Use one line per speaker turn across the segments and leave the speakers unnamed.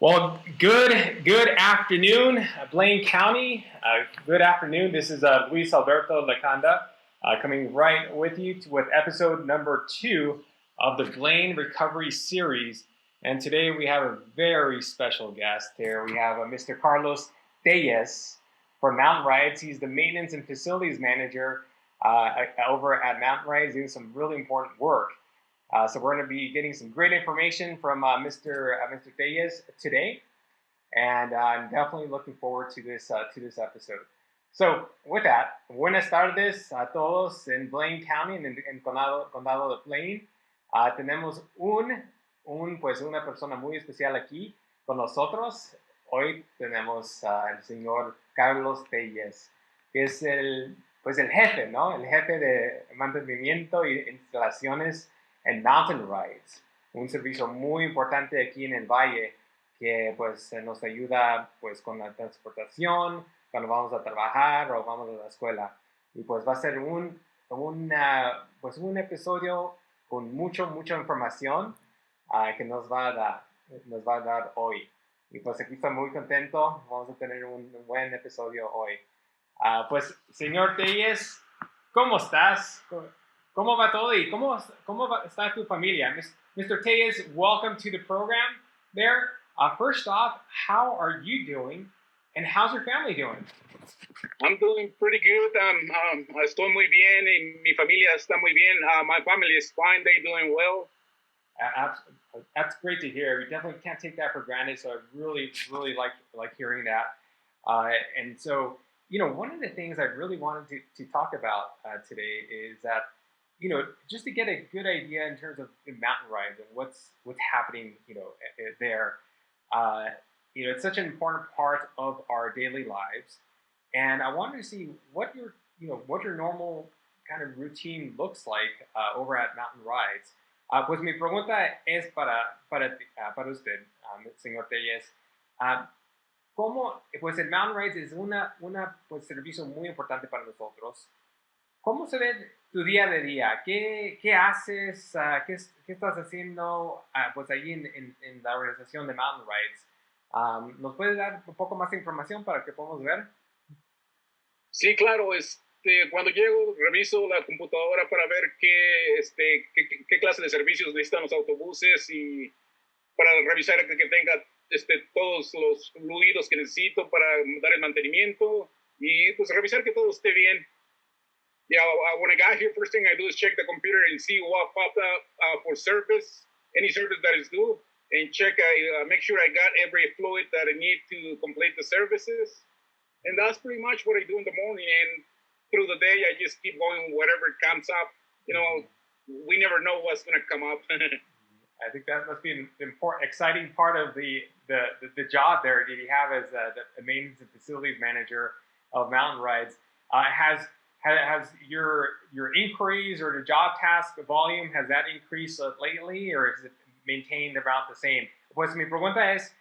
Well, good afternoon, Blaine County. Good afternoon. This is Luis Alberto Lacanda coming right with you with episode number 2 of the Blaine Recovery Series. And today we have a very special guest here. We have Mr. Carlos Tellez from Mountain Rides. He's the maintenance and facilities manager over at Mountain Rides, doing some really important work. So we're going to be getting some great information from Mr. Tellez today, and I'm definitely looking forward to this episode. So with that, buenas tardes a todos en Blaine County, en Condado de Blaine. Tenemos una persona muy especial aquí con nosotros. Hoy tenemos al señor Carlos Tellez, que es el jefe, ¿no? El jefe de mantenimiento y instalaciones en Mountain Rides, un servicio muy importante aquí en el valle que pues nos ayuda pues con la transportación cuando vamos a trabajar o vamos a la escuela, y pues va a ser un episodio con mucha información que nos va a dar hoy, y pues aquí estoy muy contento. Vamos a tener un buen episodio hoy. Pues señor Tellez, ¿cómo estás? ¿Cómo va todo y cómo está tu familia? Mr. Tellez, welcome to the program there. First off, how are you doing, and how's your family doing?
I'm doing pretty good. Estoy muy bien, y mi familia está muy bien. My family is fine. They're doing well.
That's great to hear. We definitely can't take that for granted, so I really like hearing that. And so, one of the things I really wanted to talk about today is that, just to get a good idea in terms of mountain rides and what's happening, there. It's such an important part of our daily lives, and I wanted to see what your normal kind of routine looks like over at Mountain Rides. Pues mi pregunta es para usted, señor Tellez. ¿Cómo, pues el Mountain Rides es pues servicio muy importante para nosotros? ¿Cómo se ve tu día de día? ¿Qué haces? ¿Qué estás haciendo pues allí en la organización de Mountain Rides? ¿Nos puedes dar un poco más de información para que podamos ver?
Sí, claro. Cuando llego, reviso la computadora para ver qué clase de servicios necesitan los autobuses, y para revisar que tenga todos los fluidos que necesito para dar el mantenimiento, y pues revisar que todo esté bien. Yeah, when I got here, first thing I do is check the computer and see what popped up for service, any service that is due, and check, make sure I got every fluid that I need to complete the services. And that's pretty much what I do in the morning. And through the day, I just keep going whatever comes up. We never know what's going to come up.
I think that must be an important, exciting part of the job there that you have as the maintenance and facilities manager of Mountain Rides. Has your inquiries or the job task volume, has that increased lately, or is it maintained about the same? Pues mi pregunta es,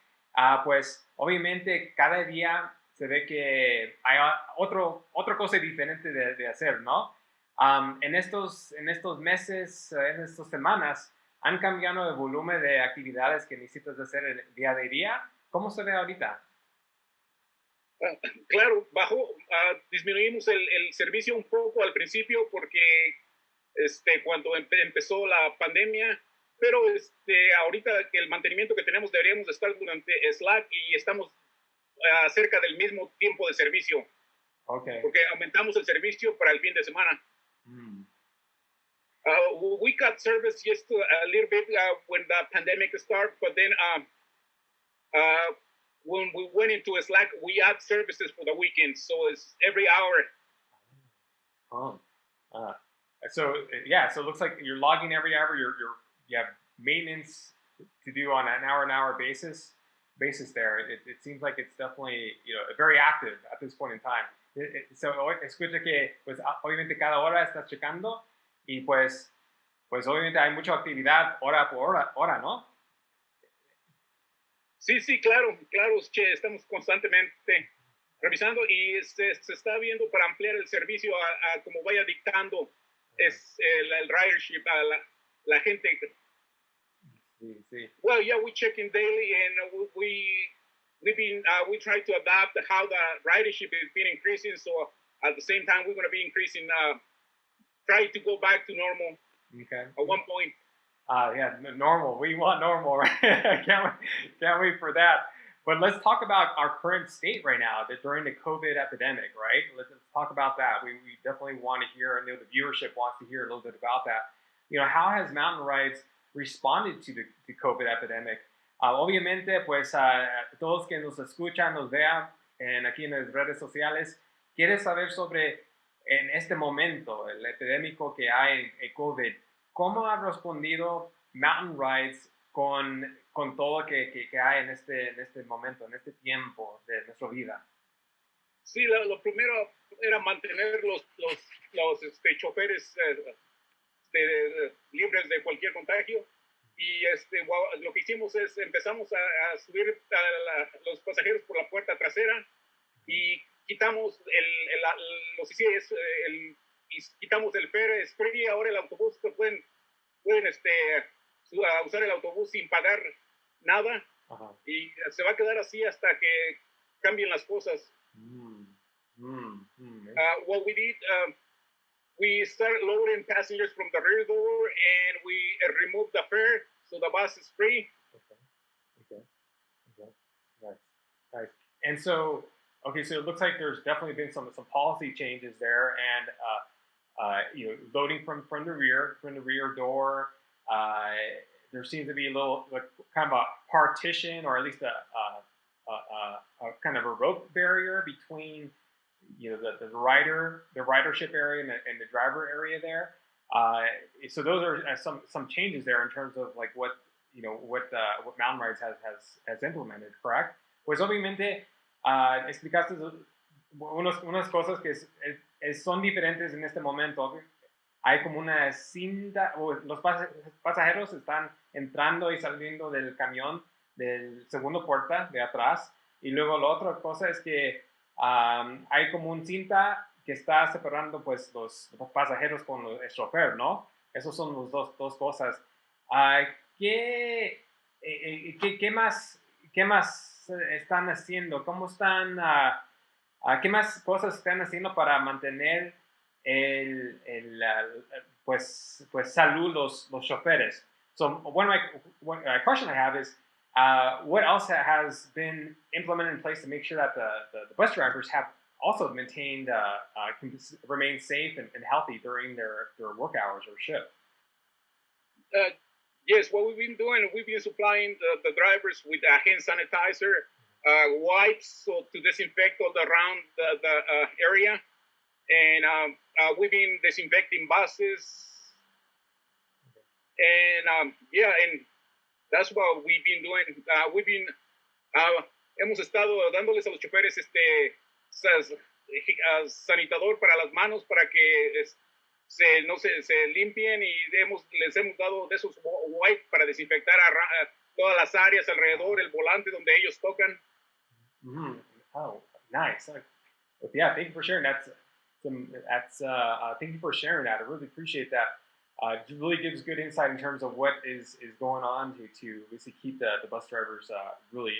pues obviamente cada día se ve que hay otra cosa diferente de hacer, ¿no? En estos meses, en estas semanas, ¿han cambiado el volumen de actividades que necesitas hacer el día de día? ¿Cómo se ve ahorita?
Claro, disminuimos el servicio un poco al principio porque cuando empezó la pandemia, pero ahorita el mantenimiento que tenemos deberíamos estar durante Slack, y estamos cerca del mismo tiempo de servicio.
Okay.
Porque aumentamos el servicio para el fin de semana. We cut service just a little bit when the pandemic started, but then when we went into a Slack, we add services for the weekend, so it's every hour.
So it looks like you're logging every hour. You have maintenance to do on an hour basis there. It seems like it's definitely very active at this point in time. So escucha que pues obviamente cada hora estás checando, y pues obviamente hay mucha actividad hora por hora, ¿no?
Sí, claro, che, estamos constantemente revisando, y se está viendo para ampliar el servicio a como vaya dictando el ridership a la gente.
Sí.
Well, yeah, we check in daily, and we we try to adapt how the ridership has been increasing. So at the same time, we're going to be increasing, try to go back to normal.
Okay.
At one point.
Yeah, normal. We want normal, right? Can't wait for that. But let's talk about our current state right now, that during the COVID epidemic, right? Let's talk about that. We definitely want to hear, I know the viewership wants to hear a little bit about that. How has mountain rides responded to the COVID epidemic? Obviamente, pues todos que nos escuchan, nos vean aquí en las redes sociales, quieren saber sobre en este momento, el epidémico que hay en COVID. ¿Cómo ha respondido Mountain Rides con todo que hay en este momento, en este tiempo de nuestra vida?
Sí, lo primero era mantener los choferes libres de cualquier contagio. Y lo que hicimos es empezamos a subir a los pasajeros por la puerta trasera y quitamos quitamos el fare free. Ahora el autobús pueden usar el autobús sin pagar nada.
Ajá.
Y se va a quedar así hasta que cambien las cosas. What we did, we started lowering passengers from the rear door and we removed the fare so the bus is free.
Okay. Nice. And so it looks like there's definitely been some policy changes there, and loading from the rear door. There seems to be a little kind of a partition, or at least a kind of a rope barrier between the ridership area and the driver area there. So those are some changes there in terms of like what Mountain Rides has implemented, correct? Pues obviamente explicaste unas cosas que son diferentes en este momento. Hay como una cinta, los pasajeros están entrando y saliendo del camión del segundo puerta de atrás, y luego la otra cosa es que hay como una cinta que está separando pues los pasajeros con el chofer, ¿no? Esos son los dos cosas. ¿Qué más están haciendo? ¿Cómo están? ¿Qué más cosas están haciendo para mantener pues salud los choferes? So one question I have is, what else has been implemented in place to make sure that the bus drivers have also maintained, can remain safe and healthy during their work hours or shift?
Yes, what we've been doing, we've been supplying the drivers with hand sanitizer, wipes to disinfect all around the area, and we've been disinfecting buses, and and that's what we've been doing. Hemos estado dándoles a los choferes sanitador para las manos para que se limpien, y les hemos dado de esos wipes para desinfectar todas las áreas alrededor, el volante donde ellos tocan.
Oh, nice. Yeah, thank you for sharing. Thank you for sharing that. I really appreciate that. It really gives good insight in terms of what is going on to basically keep the bus drivers really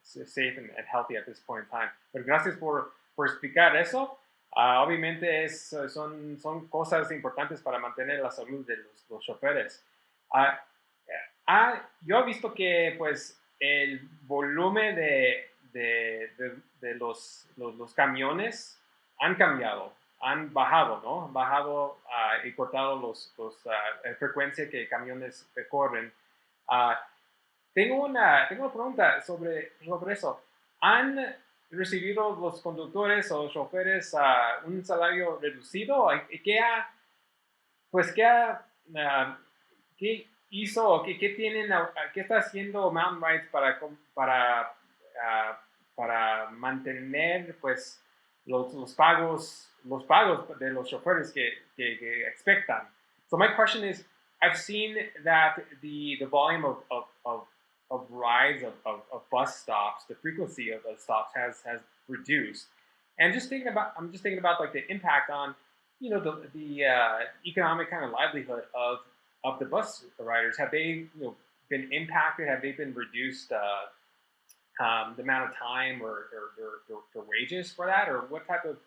safe and healthy at this point in time. Pero gracias por explicar eso. Obviamente son cosas importantes para mantener la salud de los choferes. Yo he visto que pues el volumen de los camiones han cambiado, han bajado, ¿no? Han bajado y cortado la frecuencia que camiones recorren. Tengo una pregunta sobre eso. ¿Han recibido los conductores o choferes un salario reducido? ¿Qué hizo o qué está haciendo Mountain Rides para mantener pues los pagos de los choferes que expectan? So my question is, I've seen that the volume of rides of bus stops, the frequency of those stops has reduced, and I'm just thinking about like the impact on the economic kind of livelihood of the bus riders. Have they been impacted? Have they been reduced? the amount of time or their wages for that, or what type of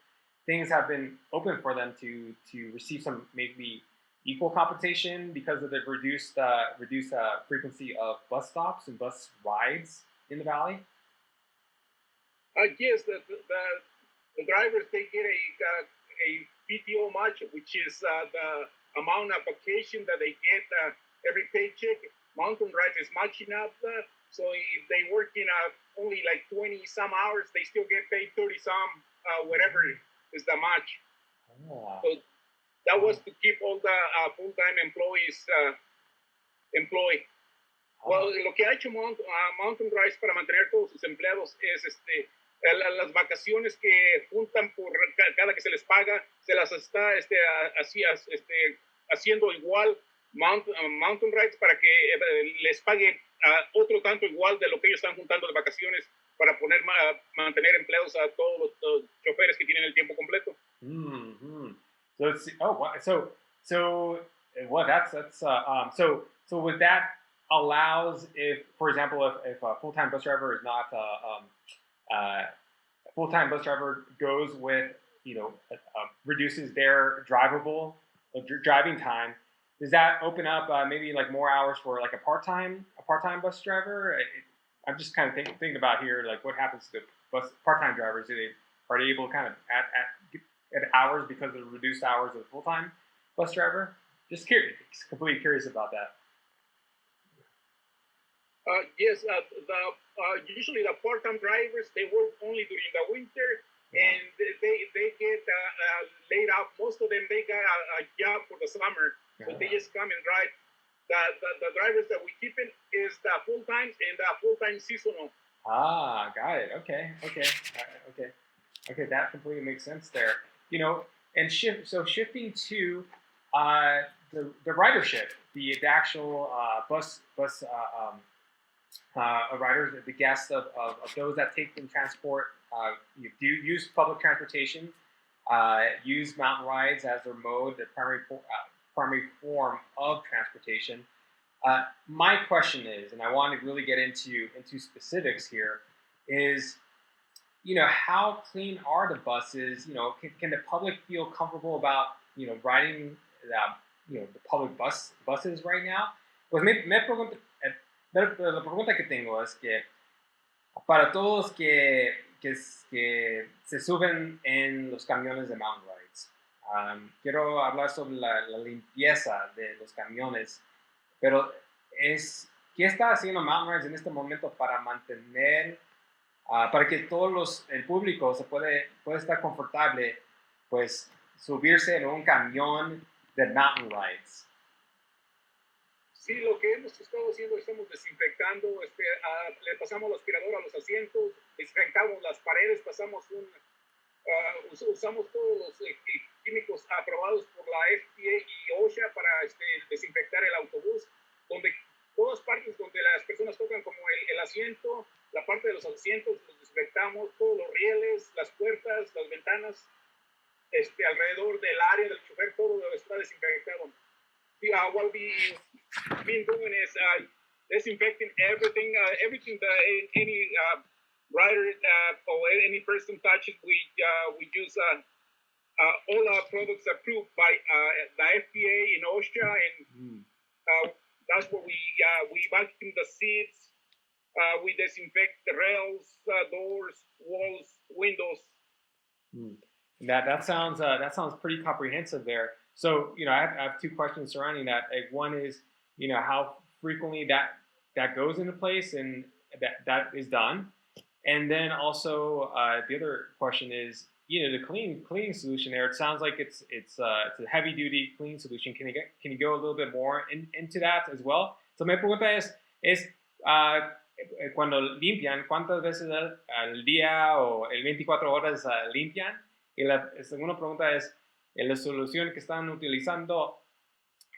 things have been open for them to receive some maybe equal compensation because of the reduced frequency of bus stops and bus rides in the valley?
Yes, the drivers, they get a PTO match, which is the amount of vacation that they get every paycheck. Mountain Ride is matching up. So if they work in only like 20 some hours, they still get paid 30 some, whatever is the match.
Oh.
So that was to keep all the full-time employees employed. Well, lo que ha hecho Mountain Rise para mantener todos sus empleados es las vacaciones que juntan por cada que se les paga, se las está haciendo igual Mountain Rides para que les pague otro tanto igual de lo que ellos están juntando de vacaciones para mantener empleados a todos los choferes que tienen el tiempo completo.
Mm-hmm. So it's so what that allows, if for example if a full-time bus driver is not a full-time bus driver goes with reduces their driving time, does that open up maybe like more hours for like a part-time bus driver? I'm just kind of thinking about here, like what happens to part-time drivers? Are they able to kind of at hours because of the reduced hours of the full-time bus driver? Just curious, completely curious about that.
Yes, usually the part-time drivers, they work only during the winter, and they get laid off. Most of them, they got a job for the summer, so they just come and drive. The drivers that we keep in is the full-time and the full-time seasonal.
Ah, got it. Okay. That completely makes sense there. And shifting to the ridership, the actual bus riders, the guests of those that take and transport, do use public transportation, use mountain rides as their mode, the primary form of transportation. My question is, and I want to really get into specifics here, is how clean are the buses? Can the public feel comfortable about riding the public buses right now? Pues la pregunta que tengo es que para todos que se suben en los camiones de mountain rides, quiero hablar sobre la limpieza de los camiones, pero ¿qué está haciendo Mountain Rides en este momento para mantener, para que el público se puede estar confortable, pues subirse en un camión de Mountain Rides?
Sí, lo que hemos estado haciendo, estamos desinfectando, le pasamos la aspiradora a los asientos, desinfectamos las paredes, usamos todos los químicos aprobados por la FDA y OSHA para desinfectar el autobús, donde todas partes donde las personas tocan, como el asiento, la parte de los asientos, los desinfectamos, todos los rieles, las puertas, las ventanas, alrededor del área del chofer, todo está desinfectado. What we've been doing is disinfecting everything that any rider or any person touches. We use all our products approved by the FDA and OSHA, and that's what we vacuum the seats. We disinfect the rails, doors, walls, windows.
That sounds pretty comprehensive there. So I have two questions surrounding that. One is how frequently that goes into place and that is done, and then also the other question is the cleaning solution there. It sounds like it's a heavy duty cleaning solution. Can you go a little bit more into that as well? So mi pregunta es cuando limpian, ¿cuántas veces al día o el 24 horas limpian? Y la segunda pregunta es, la solución que están utilizando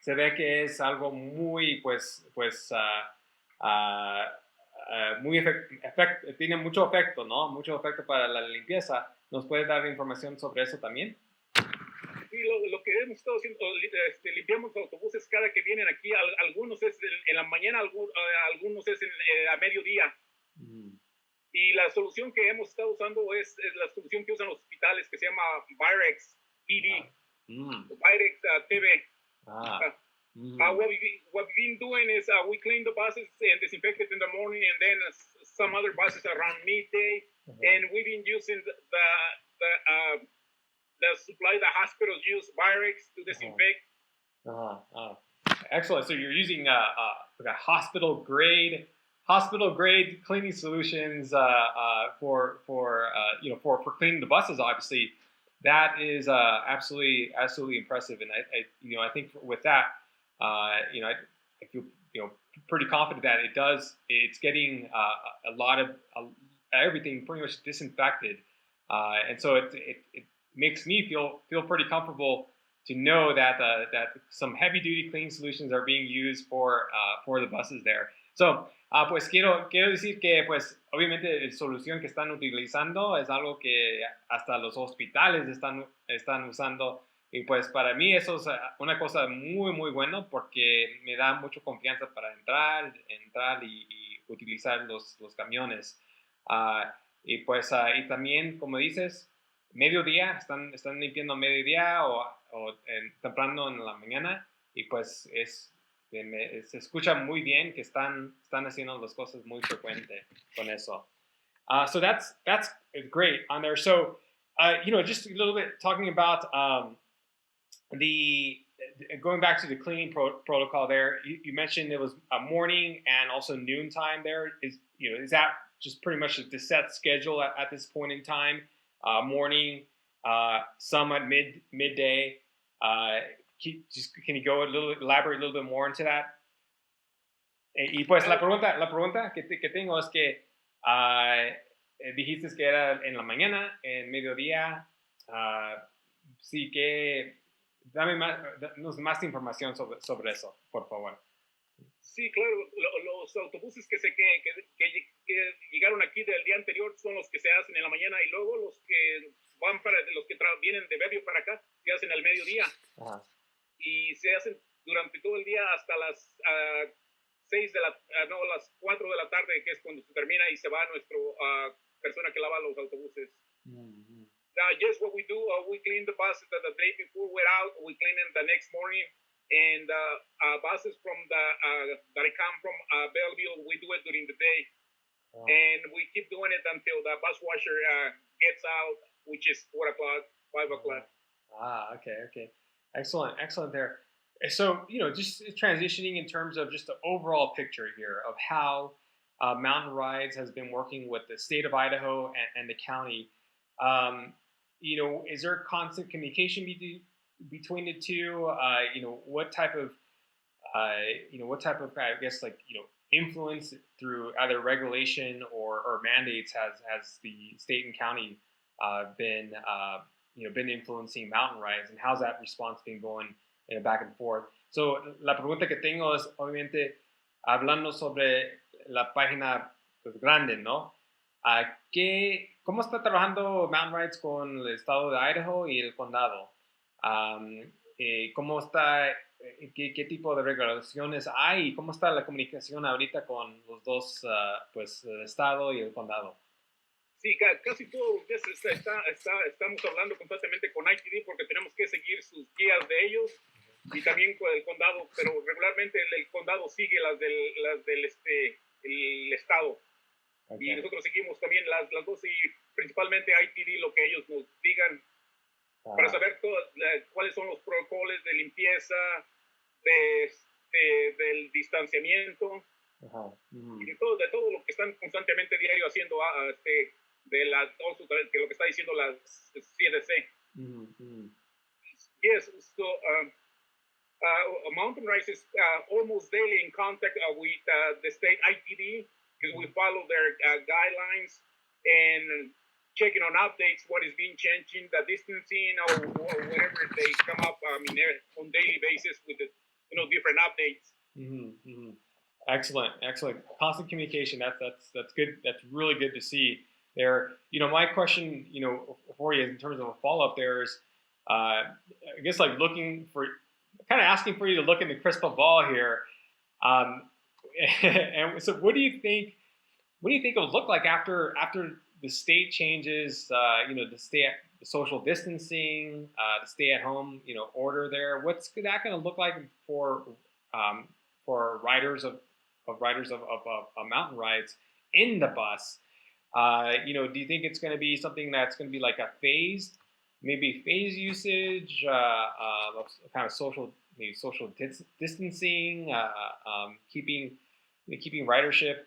se ve que es algo muy, tiene mucho efecto, ¿no? Mucho efecto para la limpieza. ¿Nos puede dar información sobre eso también?
Sí, lo que hemos estado haciendo, limpiamos autobuses cada que vienen aquí. Algunos es en la mañana, algunos es a mediodía. Y la solución que hemos estado usando es la solución que usan los hospitales, que se llama Virex PD, Virex TV. What we've been doing is we clean the buses and disinfect it in the morning, and then some other buses around midday. And we've been using the supply the hospitals use, Virex, to disinfect.
Excellent. So you're using like a hospital grade cleaning solutions for cleaning the buses. Obviously, that is absolutely impressive. And I think with that, I feel pretty confident that it's getting a lot of everything pretty much disinfected, and so it makes me feel pretty comfortable to know that some heavy duty cleaning solutions are being used for the buses there. So, pues quiero decir que pues obviamente la solución que están utilizando es algo que hasta los hospitales están usando, y pues para mí eso es una cosa muy muy buena porque me da mucha confianza para entrar y utilizar los camiones. Y pues y también, como dices, mediodía, están limpiando a mediodía o temprano en la mañana, y pues se escucha muy bien que están haciendo las cosas muy frecuente con eso. So that's great on there. So just a little bit talking about going back to the cleaning protocol there. You mentioned it was a morning and also noon time there. Is that just pretty much the set schedule at this point in time? Morning, some at midday. Can you elaborate a little bit more into that? Y pues la pregunta que tengo es que dijiste que era en la mañana, en mediodía. Sí, que danos más información sobre eso, por favor.
Sí, claro, los autobuses que llegaron aquí del día anterior son los que se hacen en la mañana, y luego los que vienen de Bebio para acá se hacen al mediodía. Y se hacen durante todo el día hasta las 4 de la tarde, que es cuando se termina y se va nuestro persona que lava los autobuses. Just what we do, we clean the buses the day before we're out, we clean them the next morning. And buses from that come from Belleville, we do it during the day. And we keep doing it until the bus washer gets out, which is 4 o'clock, 5 o'clock.
Okay. Excellent there. So, just transitioning in terms of just the overall picture here of how Mountain Rides has been working with the state of Idaho and the county. Is there constant communication between the two? What type of I guess influence through either regulation or mandates has the state and county been influencing Mountain Rides, and how's that response been going back and forth? So la pregunta que tengo es obviamente hablando sobre la página pues, grande, ¿no? ¿Cómo está trabajando Mountain Rides con el estado de Idaho y el condado? ¿Cómo está, qué tipo de regulaciones hay? ¿Cómo está la comunicación ahorita con los dos, el estado y el condado?
Sí, casi todos los días estamos hablando constantemente con ITD porque tenemos que seguir sus guías de ellos, y también con el condado, pero regularmente el condado sigue las del el estado. Okay. Y nosotros seguimos también las dos, y principalmente ITD lo que ellos nos digan para saber cuáles son los protocolos de limpieza, del distanciamiento, y de todo lo que están constantemente diario haciendo de lo que está diciendo la CDC. Yes, so Mountain Rides is almost daily in contact with the state ITD, because we follow their guidelines and checking on updates, what is being changing, the distancing or whatever they come up on daily basis with the different updates.
Excellent. Constant communication. That's good. That's really good to see there. My question, for you in terms of a follow-up there is, I guess asking for you to look in the crystal ball here. And so what do you think what do you think it'll look like after the state changes? The social distancing, the stay-at-home, order there. What's that going to look like for riders of mountain rides in the bus? Do you think it's going to be something that's going to be like a phased usage, kind of social distancing, keeping ridership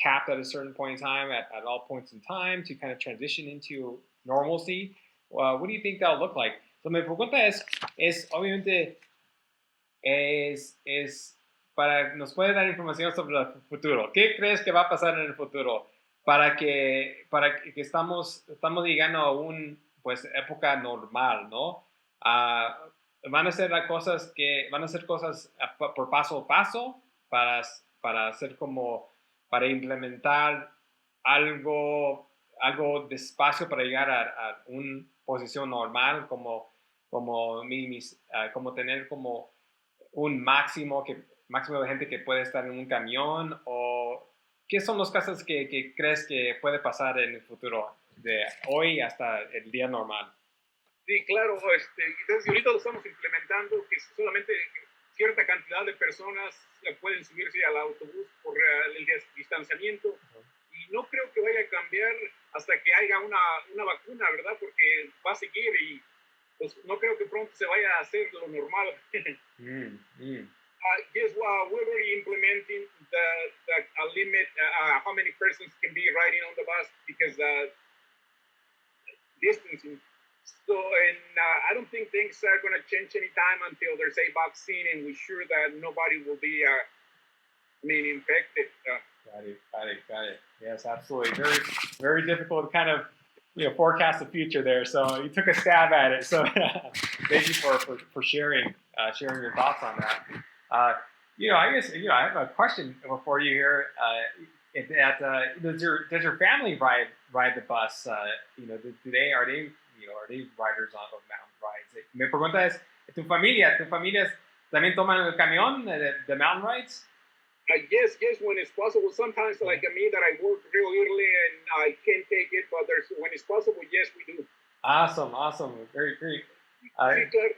capped at a certain point in time, at all points in time, to kind of transition into normalcy? What do you think that'll look like? So mi pregunta es obviamente nos puede dar información sobre el futuro. ¿Qué crees que va a pasar en el futuro para que estamos llegando a pues época normal, ¿no? Van a ser cosas por paso a paso para hacer para implementar algo despacio para llegar a una posición normal, como tener como un máximo de gente que puede estar en un camión. O ¿qué son las cosas que crees que puede pasar en el futuro, de hoy hasta el día normal?
Sí, claro, desde ahorita lo estamos implementando, que solamente cierta cantidad de personas pueden subirse al autobús por el distanciamiento. Y no creo que vaya a cambiar hasta que haya una vacuna, ¿verdad? Porque va a seguir y pues no creo que pronto se vaya a hacer lo normal. Yes, we're already implementing a limit, how many persons can be riding on the bus, because distancing. So, and I don't think things are going to change anytime until there's a vaccine and we're sure that nobody will be infected.
Got it. Yes, absolutely. Very, very difficult to kind of forecast the future there. So you took a stab at it. So thank you for sharing your thoughts on that. I guess I have a question for you here. Does your family ride the bus? Are they riders of mountain rides? Mi pregunta es, ¿tu familia también toman el camión de mountain rides?
Yes, when it's possible. Sometimes, like me, that I work real early and I can't take it, but when it's possible, yes, we do.
Awesome. Very great.
Sí, claro.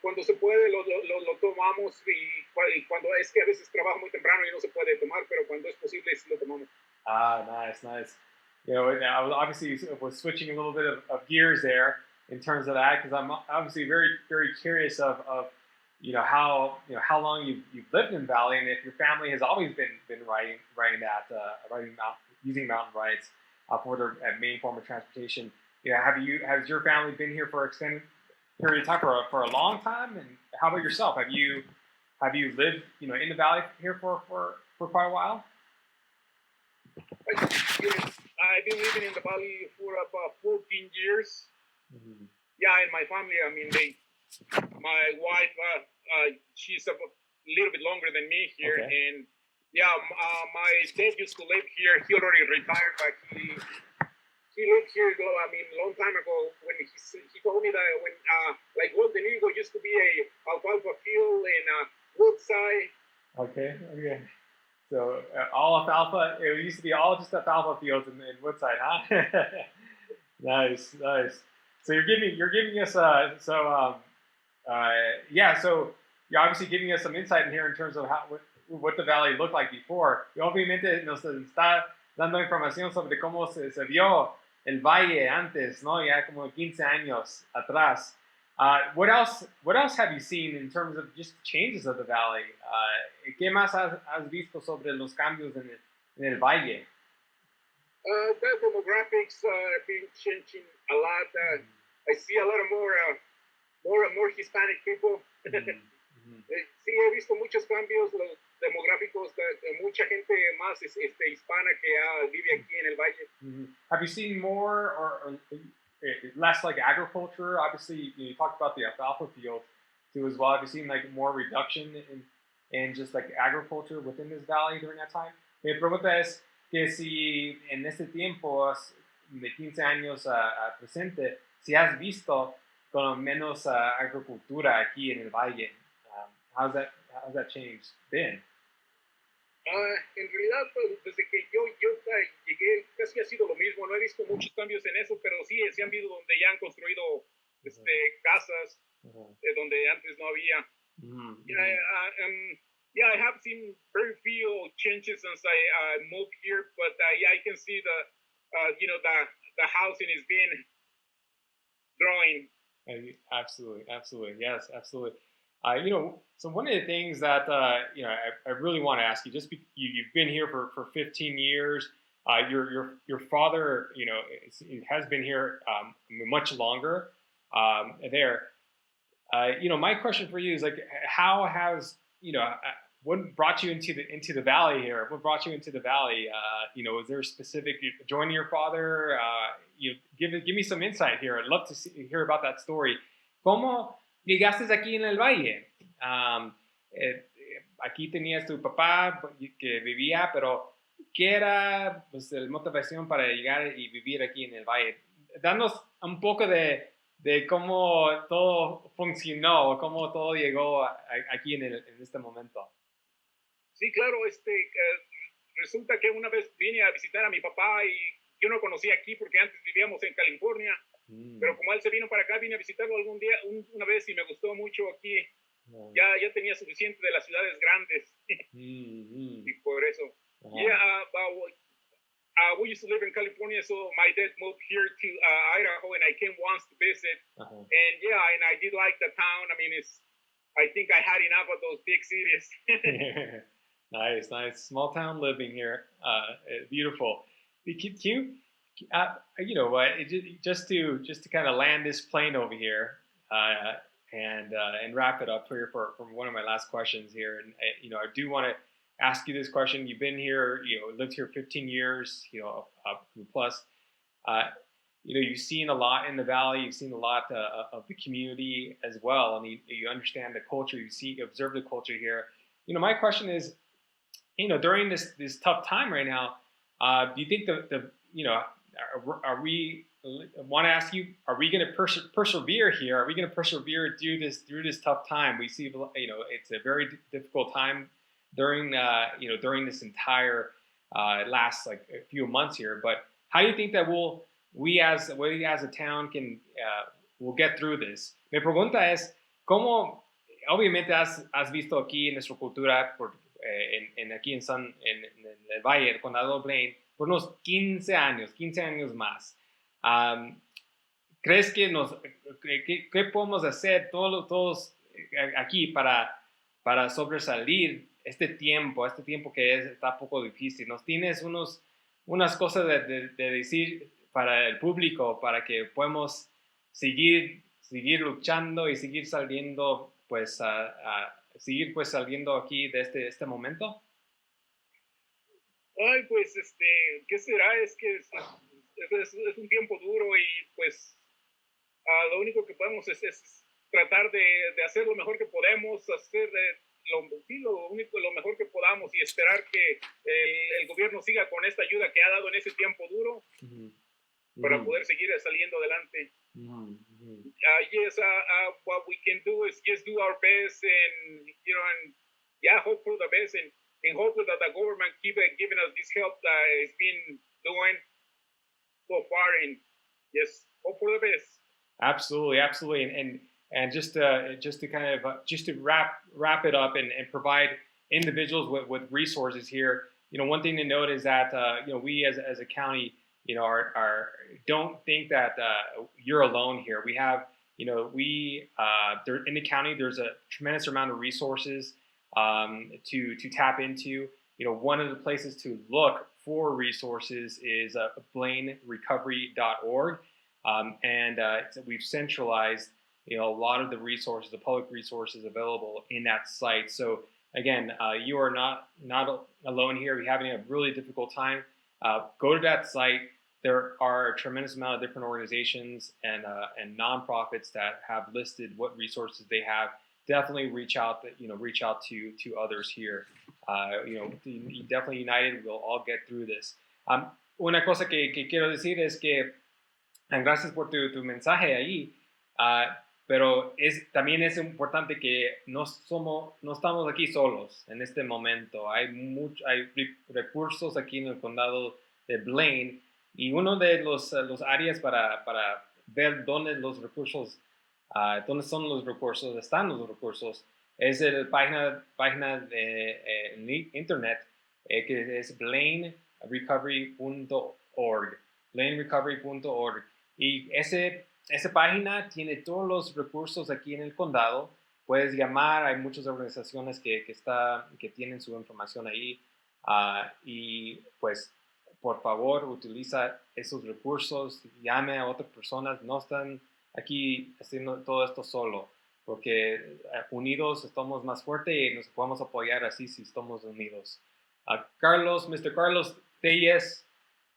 Cuando se puede, lo tomamos, y cuando es que a veces trabajo muy temprano y no se puede tomar, pero cuando es posible, sí lo tomamos.
Nice. Obviously was switching a little bit of gears there in terms of that, because I'm obviously very, very curious of how long you've lived in Valley, and if your family has always been using mountain rides for their main form of transportation. Has your family been here for extended period of time, for a long time? And how about yourself? Have you lived in the Valley here for quite a while?
I've been living in the Valley for about 14 years. Mm-hmm. Yeah, and my family, my wife, she's a little bit longer than me here. Okay. And yeah, my dad used to live here. He already retired, but he lived here, a long time ago, when he told me that when, like, Golden Eagle used to be a alfalfa field in Woodside.
Okay. So all alfalfa. It used to be all just alfalfa fields in Woodside, huh? Nice. So you're giving us So you're obviously giving us some insight in here in terms of what the valley looked like before. Y obviamente nos está dando información sobre cómo se vio el valle antes, ¿no? Ya como 15 años atrás. What else have you seen in terms of just changes of the valley? ¿Qué más has visto sobre los cambios en el valle?
The demographics have been changing a lot. I see a lot of more Hispanic people. Sí, he visto muchos cambios los demográficos, de mucha gente más hispana que vive aquí en el valle.
Have you seen more or less like agriculture? Obviously, you talked about the alfalfa field too as well. Have you seen like more reduction in just like agriculture within this valley during that time? Mi pregunta es que si en este tiempo de 15 años a presente, si has visto con menos agricultura aquí en el valle. How's that change been?
En realidad, pues, desde que yo llegué, casi ha sido lo mismo. No he visto muchos cambios en eso, pero sí, se han visto donde ya han construido casas donde antes no había. Yeah, I have seen very few changes since I moved here, but yeah, I can see the housing is being growing.
Absolutely, yes, absolutely. So one of the things that I really want to ask you, you've been here for 15 years. Your father, has been here much longer. There, my question for you is like, how has what brought you into the valley here? What brought you into the valley? Is there a specific joining your father? Give me some insight here. I'd love to hear about that story. ¿Cómo llegaste aquí en el valle? Aquí tenías tu papá que vivía, pero ¿qué era pues, la motivación para llegar y vivir aquí en el valle? Danos un poco de cómo todo funcionó, cómo todo llegó aquí en este momento.
Sí, claro, resulta que una vez vine a visitar a mi papá y yo no conocía aquí porque antes vivíamos en California, pero como él se vino para acá, vine a visitarlo algún día, una vez y me gustó mucho aquí. Ya tenía suficiente de las ciudades grandes y por eso. Yeah, we used to live in California, so my dad moved here to Idaho, and I came once to visit. And yeah, and I did like the town. I mean, I think I had enough of those big cities.
Nice. Small town living here. Beautiful. Just to kind of land this plane over here, and wrap it up here for one of my last questions here. And I do want to ask you this question. You've been here, lived here 15 years, plus. You've seen a lot in the valley. You've seen a lot of the community as well. I mean, you understand the culture. You observe the culture here. My question is, during this tough time right now, do you think are we? I want to ask you, are we going to persevere here? Are we going to persevere through this tough time? We see, it's a very difficult time during this entire last like a few months here. But how do you think that we as a town will get through this? Mi pregunta es, ¿cómo obviamente has visto aquí en nuestra cultura aquí en el Valle, el Condado de Blaine, por unos 15 años más? ¿Crees que qué podemos hacer todos aquí para sobresalir este tiempo que está poco difícil? ¿Nos tienes unas cosas de decir para el público para que podamos seguir luchando y seguir saliendo saliendo aquí de este momento?
Ay, pues, ¿qué será? Es que es un tiempo duro y pues lo único que podemos es tratar de hacer lo mejor que podemos, hacer lo mejor que podamos y esperar que el gobierno siga con esta ayuda que ha dado en ese tiempo duro para poder seguir saliendo adelante. Yes, what we can do is just do our best and hope for the best and hope that the government keep giving us this help that it's been doing so far, and yes, hope for the best.
Absolutely, and just to kind of just to wrap it up and provide individuals with resources here. One thing to note is that we as a county, don't think that you're alone here. We have there in the county there's a tremendous amount of resources to tap into. One of the places to look for resources is blainerecovery.org, and we've centralized a lot of the resources, the public resources available in that site. So again, you are not alone here. If you're having a really difficult time, go to that site. There are a tremendous amount of different organizations and nonprofits that have listed what resources they have. Definitely reach out to others here. Definitely united, we'll all get through this. Una cosa que quiero decir es que gracias por tu mensaje ahí. pero también es importante que no estamos aquí solos en este momento. Hay recursos aquí en el condado de Blaine, y uno de los áreas para ver dónde los recursos, dónde son los recursos, están los recursos, es la página de internet que es blainerecovery.org. blainerecovery.org. Y esa página tiene todos los recursos aquí en el condado. Puedes llamar, hay muchas organizaciones que tienen su información ahí. Y pues, por favor, utiliza esos recursos, llame a otras personas, no están aquí haciendo todo esto solo, porque unidos estamos más fuertes y nos podemos apoyar así si estamos unidos. Mr. Carlos Tellez,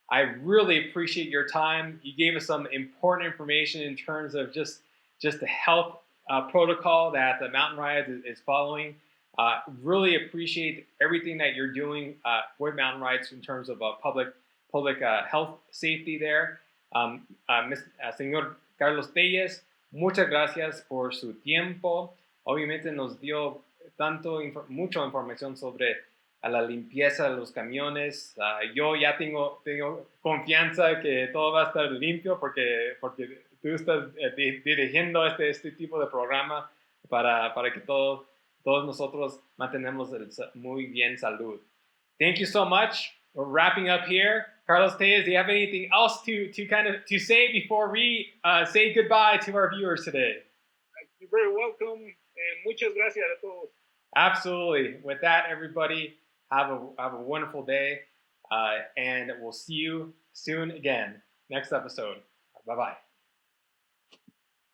I really appreciate your time. You gave us some important information in terms of just the health protocol that the Mountain Rides is following. Really appreciate everything that you're doing with Mountain Rides in terms of public health safety there. Señor Carlos Tellez, muchas gracias por su tiempo. Obviamente nos dio mucha información sobre a la limpieza de los camiones. Yo ya tengo confianza que todo va a estar limpio porque tú estás dirigiendo este tipo de programa para que todos nosotros mantenemos muy bien salud. Thank you so much. We're wrapping up here. Carlos Tellez, do you have anything else to say before we say goodbye to our viewers today?
You're very welcome, and muchas gracias a todos.
Absolutely. With that, everybody, have a wonderful day, and we'll see you soon again. Next episode. Bye-bye.